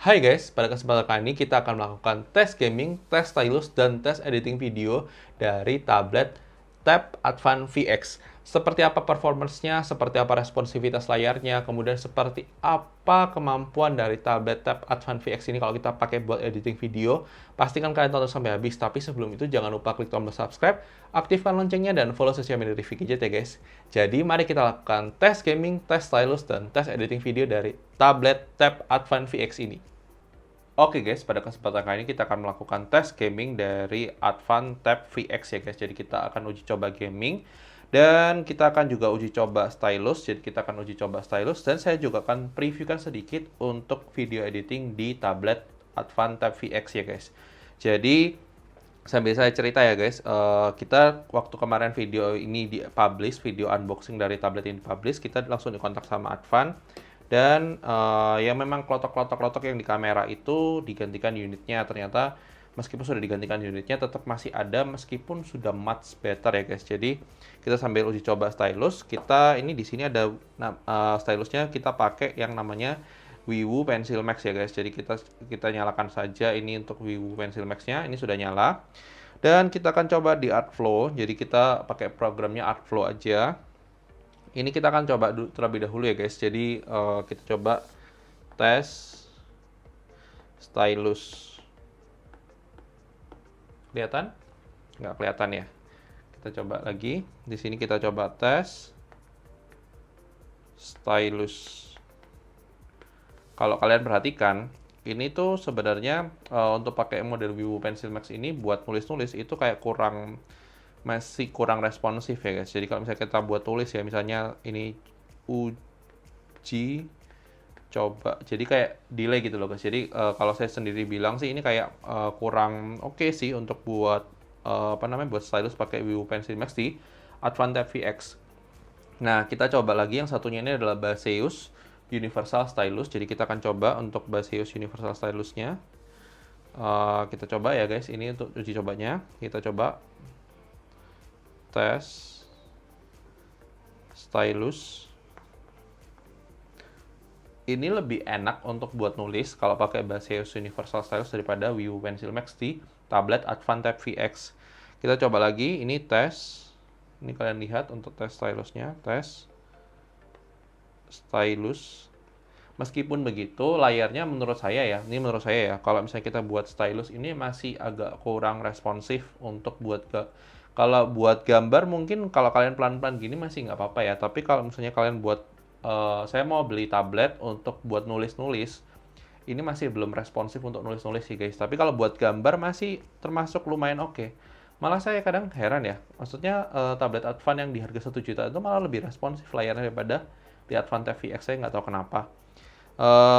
Hai guys, pada kesempatan kali ini kita akan melakukan tes gaming, tes stylus, dan tes editing video dari tablet Tab Advance VX. Seperti apa performance-nya, seperti apa responsivitas layarnya, kemudian seperti apa kemampuan dari tablet Tab Advance VX ini kalau kita pakai buat editing video. Pastikan kalian tonton sampai habis, tapi sebelum itu jangan lupa klik tombol subscribe, aktifkan loncengnya, dan follow sosial media Rify Gadget ya guys. Jadi mari kita lakukan tes gaming, tes stylus, dan tes editing video dari tablet Tab Advance VX ini. Oke guys, pada kesempatan kali ini kita akan melakukan tes gaming dari Advance Tab VX ya guys. Jadi kita akan uji coba gaming dan kita akan juga uji coba stylus. Jadi kita akan uji coba stylus dan saya juga akan previewkan sedikit untuk video editing di tablet Advance Tab VX ya guys. Jadi sambil saya cerita ya guys, kita waktu kemarin video ini di-publish, video unboxing dari tablet ini publish, kita langsung dikontak sama Advance. Dan ya memang klotok-klotok yang di kamera itu digantikan unitnya. Ternyata meskipun sudah digantikan unitnya tetap masih ada meskipun sudah much better ya guys. Jadi kita sambil uji coba stylus. Kita ini di sini ada stylusnya kita pakai yang namanya Wiwu Pencil Max ya guys. Jadi kita nyalakan saja ini untuk Wiwu Pencil Max-nya. Ini sudah nyala. Dan kita akan coba di Artflow. Jadi kita pakai programnya Artflow aja. Ini kita akan coba terlebih dahulu ya guys. Jadi kita coba tes stylus. Kelihatan? Nggak kelihatan ya. Kita coba lagi. Di sini kita coba tes stylus. Kalau kalian perhatikan, ini tuh sebenarnya untuk pakai model Wiwu Pencil Max ini buat nulis-nulis itu kayak masih kurang responsif ya guys. Jadi kalau misalnya kita buat tulis ya, misalnya ini uji coba, jadi kayak delay gitu loh guys. Jadi kalau saya sendiri bilang sih ini kayak kurang oke sih untuk buat buat stylus pakai Wiwu Pencil Max di Advance Tab VX. Nah kita coba lagi, yang satunya ini adalah Baseus Universal Stylus. Jadi kita akan coba untuk Baseus Universal Stylusnya. Kita coba ya guys, ini untuk uji cobanya. Kita coba tes stylus. Ini lebih enak untuk buat nulis kalau pakai Baseus Universal Stylus daripada Wiwu Pencil Max di tablet Advance Tab VX. Kita coba lagi, ini tes. Ini kalian lihat untuk tes stylusnya, tes stylus. Meskipun begitu, layarnya menurut saya ya, kalau misalnya kita buat stylus ini masih agak kurang responsif untuk kalau buat gambar mungkin kalau kalian pelan-pelan gini masih nggak apa-apa ya. Tapi kalau misalnya kalian buat, saya mau beli tablet untuk buat nulis-nulis, ini masih belum responsif untuk nulis-nulis sih guys. Tapi kalau buat gambar masih termasuk lumayan oke. Malah saya kadang heran ya, maksudnya tablet Advance yang di harga 1 juta itu malah lebih responsif layarnya daripada di Advance Tab VX, saya nggak tahu kenapa.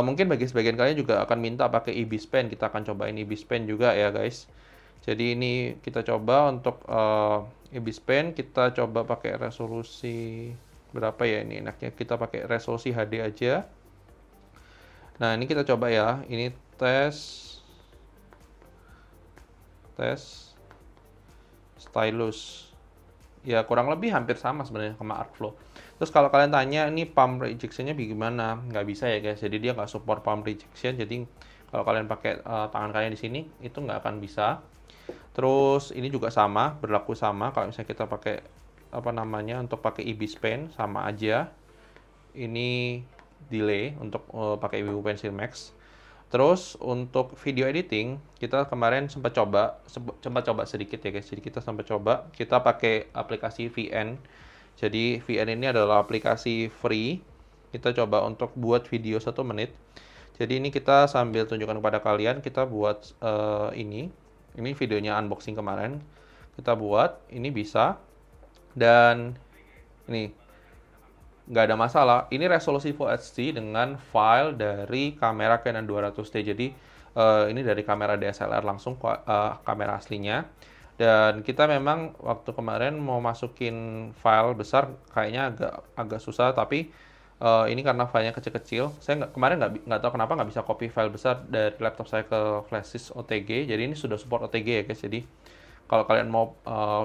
Mungkin bagi sebagian kalian juga akan minta pakai IBIS Pen, kita akan cobain IBIS Pen juga ya guys. Jadi ini kita coba untuk IBIS Pen, kita coba pakai resolusi berapa ya ini enaknya, kita pakai resolusi HD aja. Nah ini kita coba ya, ini tes stylus. Ya kurang lebih hampir sama sebenarnya sama Artflow. Terus kalau kalian tanya ini palm rejection-nya bagaimana? Nggak bisa ya guys, jadi dia nggak support palm rejection. Jadi kalau kalian pakai tangan kalian di sini itu nggak akan bisa. Terus ini juga sama, berlaku sama kalau misalnya kita pakai untuk pakai IBIS Pen sama aja. Ini delay untuk pakai Wiwu Pencil Max. Terus untuk video editing kita kemarin sempat coba sedikit ya guys. Jadi kita sempat coba, kita pakai aplikasi VN. Jadi VN ini adalah aplikasi free. Kita coba untuk buat video 1 menit. Jadi ini kita sambil tunjukkan kepada kalian, kita buat ini videonya unboxing kemarin. Kita buat, ini bisa. Dan ini nggak ada masalah. Ini resolusi Full HD dengan file dari kamera Canon 200D. Jadi ini dari kamera DSLR langsung kamera aslinya. Dan kita memang waktu kemarin mau masukin file besar kayaknya agak susah, tapi ini karena filenya kecil-kecil. Saya kemarin nggak tahu kenapa nggak bisa copy file besar dari laptop saya ke flash disk OTG. Jadi ini sudah support OTG ya guys. Jadi kalau kalian mau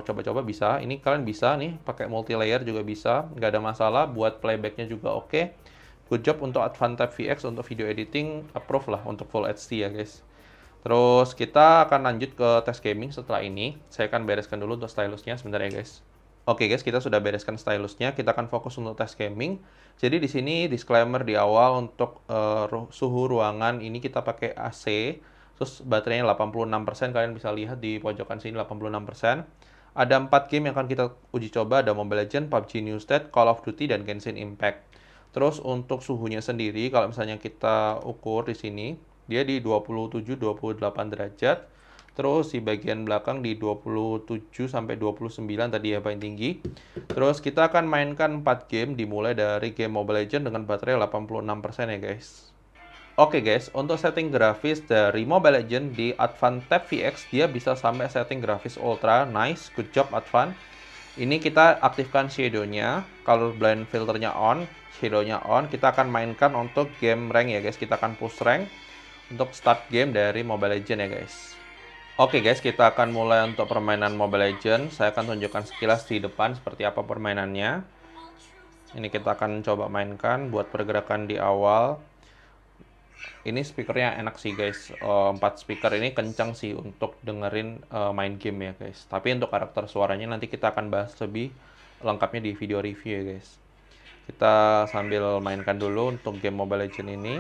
coba-coba bisa, ini kalian bisa nih pakai multi layer juga bisa, nggak ada masalah. Buat playbacknya juga oke. good job untuk Advan Tab VX untuk video editing, approve lah untuk Full HD ya guys. Terus kita akan lanjut ke tes gaming setelah ini. Saya akan bereskan dulu untuk stylusnya sebentar ya guys. Oke guys, kita sudah bereskan stylusnya. Kita akan fokus untuk tes gaming. Jadi di sini disclaimer di awal untuk suhu ruangan ini kita pakai AC. Terus baterainya 86%, kalian bisa lihat di pojokan sini 86%. Ada 4 game yang akan kita uji coba, ada Mobile Legends, PUBG New State, Call of Duty, dan Genshin Impact. Terus untuk suhunya sendiri, kalau misalnya kita ukur di sini, dia di 27-28 derajat. Terus di bagian belakang di 27 sampai 29 tadi ya paling tinggi. Terus kita akan mainkan 4 game dimulai dari game Mobile Legends dengan baterai 86% ya guys. Oke guys, untuk setting grafis dari Mobile Legends di Advan Tab VX dia bisa sampai setting grafis ultra. Nice, good job Advan. Ini kita aktifkan shadow-nya, color blend filternya on, shadow-nya on. Kita akan mainkan untuk game rank ya guys. Kita akan push rank untuk start game dari Mobile Legends ya guys. Oke guys, kita akan mulai untuk permainan Mobile Legends. Saya akan tunjukkan sekilas di depan seperti apa permainannya. Ini kita akan coba mainkan buat pergerakan di awal. Ini speakernya enak sih guys. 4 speaker ini kencang sih untuk dengerin main game ya guys. Tapi untuk karakter suaranya nanti kita akan bahas lebih lengkapnya di video review ya guys. Kita sambil mainkan dulu untuk game Mobile Legends ini.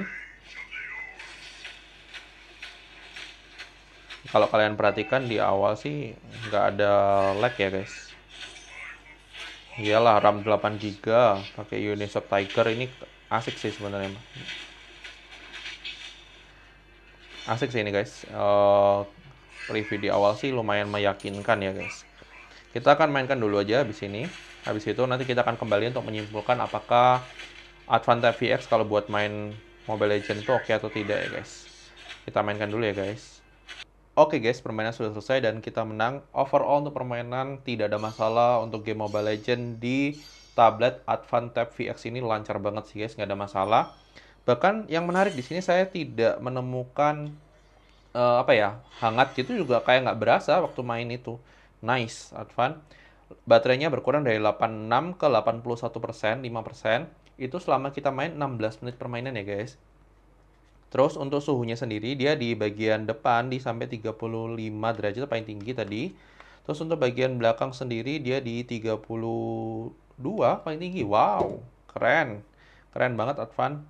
Kalau kalian perhatikan di awal sih nggak ada lag ya guys. Iyalah, RAM 8GB pakai Unisoft Tiger ini asik sih sebenarnya. Asik sih ini guys. Review di awal sih lumayan meyakinkan ya guys. Kita akan mainkan dulu aja habis ini. Habis itu nanti kita akan kembali untuk menyimpulkan apakah Advan Tab VX kalau buat main Mobile Legends itu oke atau tidak ya guys. Kita mainkan dulu ya guys. Oke guys, permainan sudah selesai dan kita menang. Overall untuk permainan tidak ada masalah untuk game Mobile Legends di tablet Advan Tab VX ini lancar banget sih guys, nggak ada masalah. Bahkan yang menarik di sini saya tidak menemukan hangat gitu juga kayak nggak berasa waktu main itu. Nice, Advan. Baterainya berkurang dari 86 ke 81%, 5%. Itu selama kita main 16 menit permainan ya guys. Terus untuk suhunya sendiri dia di bagian depan di sampai 35 derajat paling tinggi tadi. Terus untuk bagian belakang sendiri dia di 32 paling tinggi. Wow, keren. Keren banget Advan.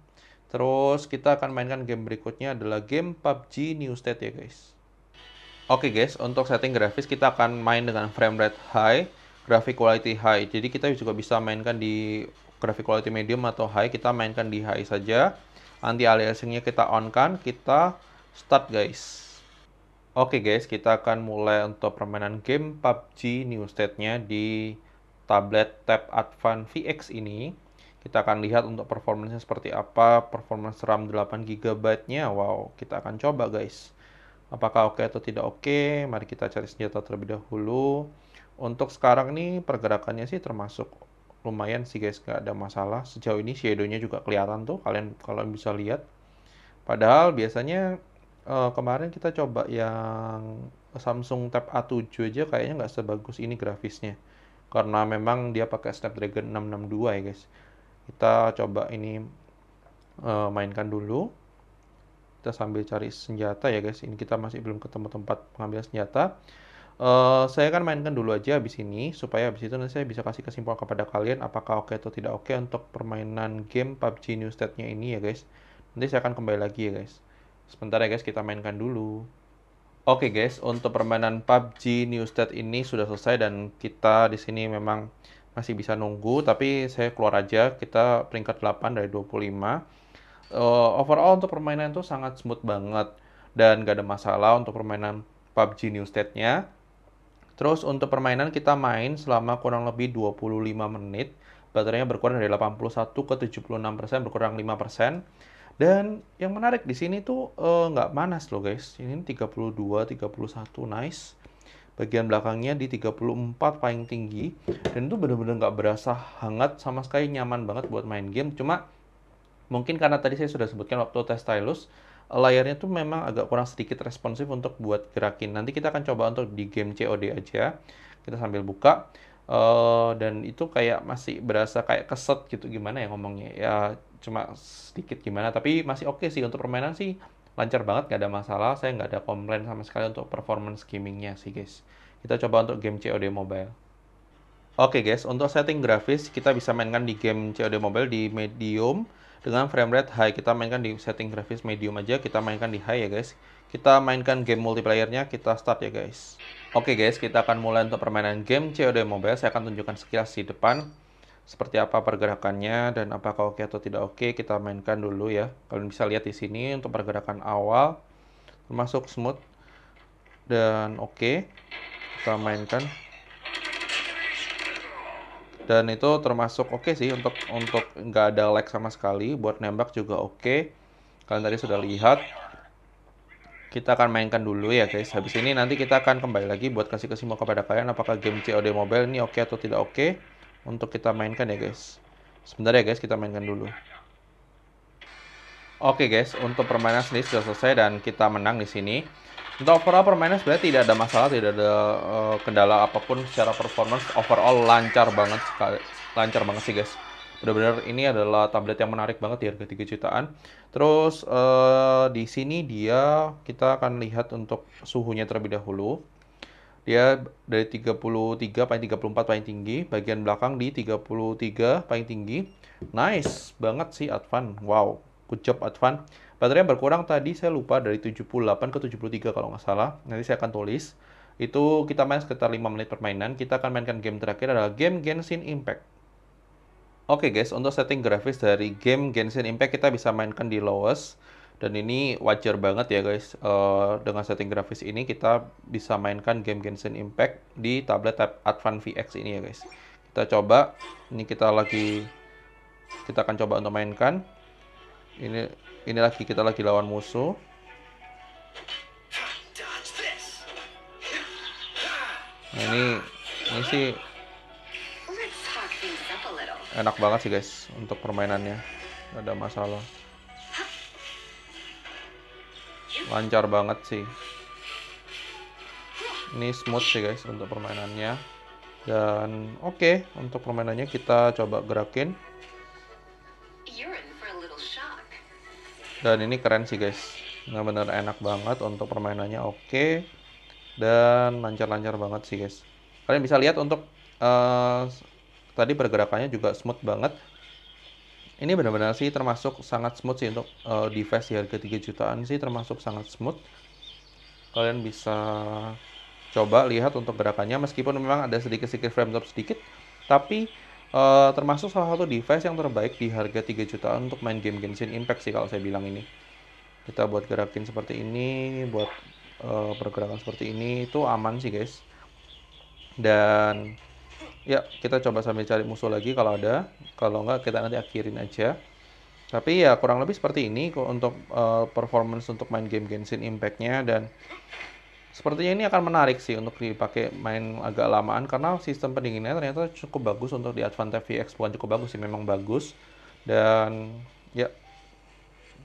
Terus kita akan mainkan game berikutnya adalah game PUBG New State ya guys. Oke guys, untuk setting grafis kita akan main dengan frame rate high, graphic quality high. Jadi kita juga bisa mainkan di graphic quality medium atau high. Kita mainkan di high saja. Anti-aliasingnya kita on kan, kita start guys. Oke guys, kita akan mulai untuk permainan game PUBG New State-nya di tablet Tab Advan VX ini. Kita akan lihat untuk performanya seperti apa, performance RAM 8GB-nya. Wow, kita akan coba guys. Apakah oke atau tidak oke? Mari kita cari senjata terlebih dahulu. Untuk sekarang ini pergerakannya sih termasuk lumayan sih guys, nggak ada masalah. Sejauh ini shadow-nya juga kelihatan tuh, kalian kalau bisa lihat. Padahal biasanya kemarin kita coba yang Samsung Tab A7 aja kayaknya nggak sebagus ini grafisnya. Karena memang dia pakai Snapdragon 662 ya guys. Kita coba ini mainkan dulu. Kita sambil cari senjata ya guys. Ini kita masih belum ketemu tempat pengambilan senjata. Saya akan mainkan dulu aja habis ini, supaya habis itu nanti saya bisa kasih kesimpulan kepada kalian apakah oke atau tidak oke untuk permainan game PUBG New State-nya ini ya guys. Nanti saya akan kembali lagi ya guys. Sebentar ya guys, kita mainkan dulu. Oke guys, untuk permainan PUBG New State ini sudah selesai dan kita di sini memang masih bisa nunggu, tapi saya keluar aja. Kita peringkat 8 dari 25. Overall untuk permainan itu sangat smooth banget dan gak ada masalah untuk permainan PUBG New State-nya. Terus untuk permainan kita main selama kurang lebih 25 menit. Baterainya berkurang dari 81 ke 76%, berkurang 5%. Dan yang menarik di sini tuh nggak panas loh guys. Ini 32, 31, nice. Bagian belakangnya di 34 paling tinggi. Dan itu benar-benar nggak berasa hangat sama sekali, nyaman banget buat main game. Cuma mungkin karena tadi saya sudah sebutkan waktu tes stylus, layarnya tuh memang agak kurang sedikit responsif untuk buat gerakin. Nanti kita akan coba untuk di game COD aja. Kita sambil buka. Dan itu kayak masih berasa kayak keset gitu, gimana ya ngomongnya ya, cuma sedikit gimana, tapi masih oke sih untuk permainan sih, lancar banget, nggak ada masalah, saya nggak ada komplain sama sekali untuk performance gamingnya sih guys. Kita coba untuk game COD Mobile. Oke guys, untuk setting grafis kita bisa mainkan di game COD Mobile di medium dengan frame rate high. Kita mainkan di setting grafis medium aja, kita mainkan di high ya guys. Kita mainkan game multiplayernya, kita start ya guys. Oke guys, kita akan mulai untuk permainan game COD Mobile. Saya akan tunjukkan sekilas di depan seperti apa pergerakannya dan apakah oke atau tidak oke. Kita mainkan dulu ya. Kalian bisa lihat di sini untuk pergerakan awal termasuk smooth dan oke. Kita mainkan. Dan itu termasuk oke sih untuk nggak ada lag sama sekali. Buat nembak juga oke. Kalian tadi sudah lihat. Kita akan mainkan dulu ya guys. Habis ini nanti kita akan kembali lagi buat kasih kesimpulan kepada kalian apakah game COD Mobile ini oke atau tidak oke untuk kita mainkan ya guys. Sebentar ya guys, kita mainkan dulu. Oke guys, untuk permainan sendiri sudah selesai dan kita menang di sini. Untuk overall permainan sebenarnya tidak ada masalah, tidak ada kendala apapun secara performance. Overall lancar banget sih guys. Benar-benar ini adalah tablet yang menarik banget di harga 3 jutaan. Terus di sini kita akan lihat untuk suhunya terlebih dahulu. Dia dari 33 paling 34 paling tinggi, bagian belakang di 33 paling tinggi. Nice banget sih Advan. Wow, good job Advan. Baterai berkurang tadi saya lupa dari 78 ke 73 kalau nggak salah. Nanti saya akan tulis. Itu kita main sekitar 5 menit permainan. Kita akan mainkan game terakhir adalah game Genshin Impact. Oke guys, untuk setting grafis dari game Genshin Impact kita bisa mainkan di lowest. Dan ini wajar banget ya guys. Dengan setting grafis ini kita bisa mainkan game Genshin Impact di tablet Tab Advan VX ini ya guys. Kita coba. Ini kita akan coba untuk mainkan. Kita lagi lawan musuh. Nah, ini sih enak banget sih guys untuk permainannya, nggak ada masalah, lancar banget sih. Ini smooth sih guys untuk permainannya. Dan oke, untuk permainannya kita coba gerakin. Dan ini keren sih guys, benar-benar enak banget untuk permainannya, oke. Dan lancar-lancar banget sih guys. Kalian bisa lihat untuk tadi pergerakannya juga smooth banget. Ini benar-benar sih termasuk sangat smooth sih untuk device di harga 3 jutaan sih, termasuk sangat smooth. Kalian bisa coba lihat untuk gerakannya, meskipun memang ada sedikit-sedikit frame drop sedikit, tapi termasuk salah satu device yang terbaik di harga 3 jutaan untuk main game Genshin Impact sih kalau saya bilang ini. Kita buat gerakin seperti ini, buat pergerakan seperti ini, itu aman sih guys. Dan ya, kita coba sambil cari musuh lagi kalau ada. Kalau nggak, kita nanti akhirin aja. Tapi ya kurang lebih seperti ini kok untuk performance untuk main game Genshin Impact-nya. Dan sepertinya ini akan menarik sih untuk dipakai main agak lamaan, karena sistem pendinginnya ternyata cukup bagus untuk di Advan Tab VX. Bukan cukup bagus sih, memang bagus. Dan ya,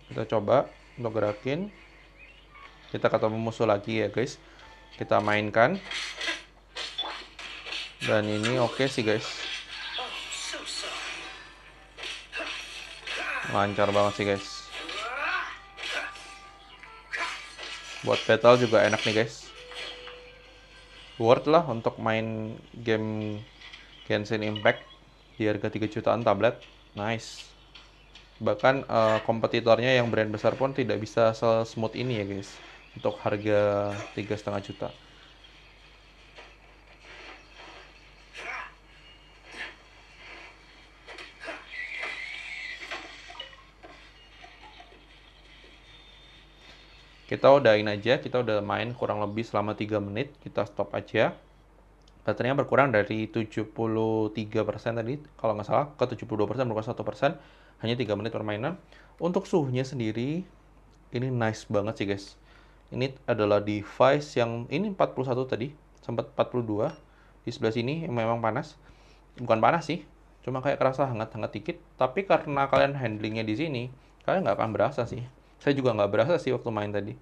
kita coba untuk gerakin. Kita ketemu musuh lagi ya guys. Kita mainkan. Dan ini oke sih guys. Lancar banget sih guys. Buat battle juga enak nih guys. Worth lah untuk main game Genshin Impact di harga 3 jutaan tablet. Nice. Bahkan kompetitornya yang brand besar pun tidak bisa se-smooth ini ya guys, untuk harga 3,5 juta. Kita udahin aja, kita udah main kurang lebih selama 3 menit, kita stop aja. Baterainya berkurang dari 73% tadi, kalau nggak salah, ke 72%, berkurang 1%, hanya 3 menit permainan. Untuk suhunya sendiri, ini nice banget sih guys. Ini adalah device yang, ini 41 tadi, sempat 42. Di sebelah sini memang panas. Bukan panas sih, cuma kayak kerasa hangat-hangat dikit. Tapi karena kalian handlingnya di sini, kalian nggak akan berasa sih. Saya juga nggak berasa sih waktu main tadi.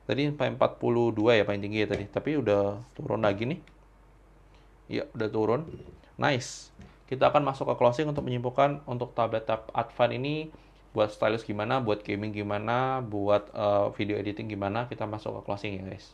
Tadi sampai 42 ya paling tinggi ya tadi. Tapi udah turun lagi nih. Iya, udah turun. Nice. Kita akan masuk ke closing untuk menyimpulkan untuk tablet Tab Advan ini buat stylus gimana, buat gaming gimana, buat video editing gimana. Kita masuk ke closing ya guys.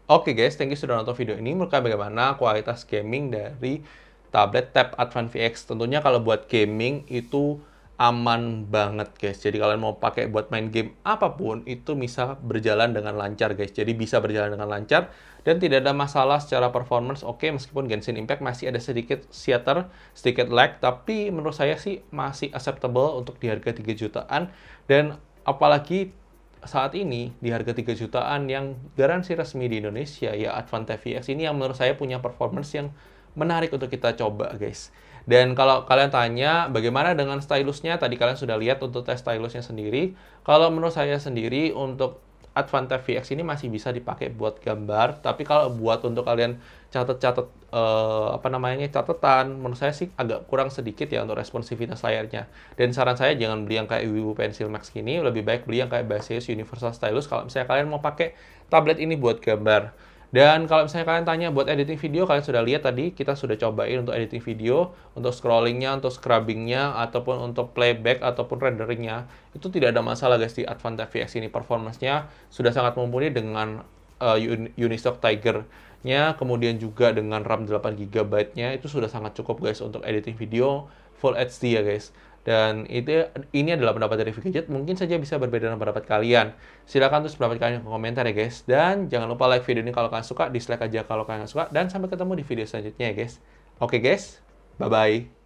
Oke guys, thank you sudah nonton video ini. Menurut kalian bagaimana kualitas gaming dari tablet Tab Advan VX? Tentunya kalau buat gaming itu aman banget guys. Jadi kalian mau pakai buat main game apapun itu bisa berjalan dengan lancar guys. Jadi bisa berjalan dengan lancar dan tidak ada masalah secara performance. Oke, meskipun Genshin Impact masih ada sedikit stutter, sedikit lag, tapi menurut saya sih masih acceptable untuk di harga 3 jutaan. Dan apalagi saat ini di harga 3 jutaan yang garansi resmi di Indonesia ya Advan Tab VX ini yang menurut saya punya performance yang menarik untuk kita coba guys. Dan kalau kalian tanya bagaimana dengan stylusnya, tadi kalian sudah lihat untuk tes stylusnya sendiri. Kalau menurut saya sendiri untuk Advan Tab VX ini masih bisa dipakai buat gambar, tapi kalau buat untuk kalian catat-catat catatan, menurut saya sih agak kurang sedikit ya untuk responsivitas layarnya. Dan saran saya jangan beli yang kayak Vivo Pencil Max gini, lebih baik beli yang kayak Baseus Universal Stylus kalau misalnya kalian mau pakai tablet ini buat gambar. Dan kalau misalnya kalian tanya buat editing video, kalian sudah lihat tadi, kita sudah cobain untuk editing video, untuk scrollingnya, untuk scrubbingnya, ataupun untuk playback, ataupun renderingnya. Itu tidak ada masalah guys di Advan Tab VX ini. Performance-nya sudah sangat mumpuni dengan Unisoc Tiger-nya, kemudian juga dengan RAM 8 GB-nya, itu sudah sangat cukup guys untuk editing video Full HD ya guys. Dan ini adalah pendapat dari Gadget, mungkin saja bisa berbeda dengan pendapat kalian. Silahkan tulis pendapat kalian di komentar ya guys. Dan jangan lupa like video ini kalau kalian suka, dislike aja kalau kalian nggak suka. Dan sampai ketemu di video selanjutnya ya guys. Oke guys, bye-bye.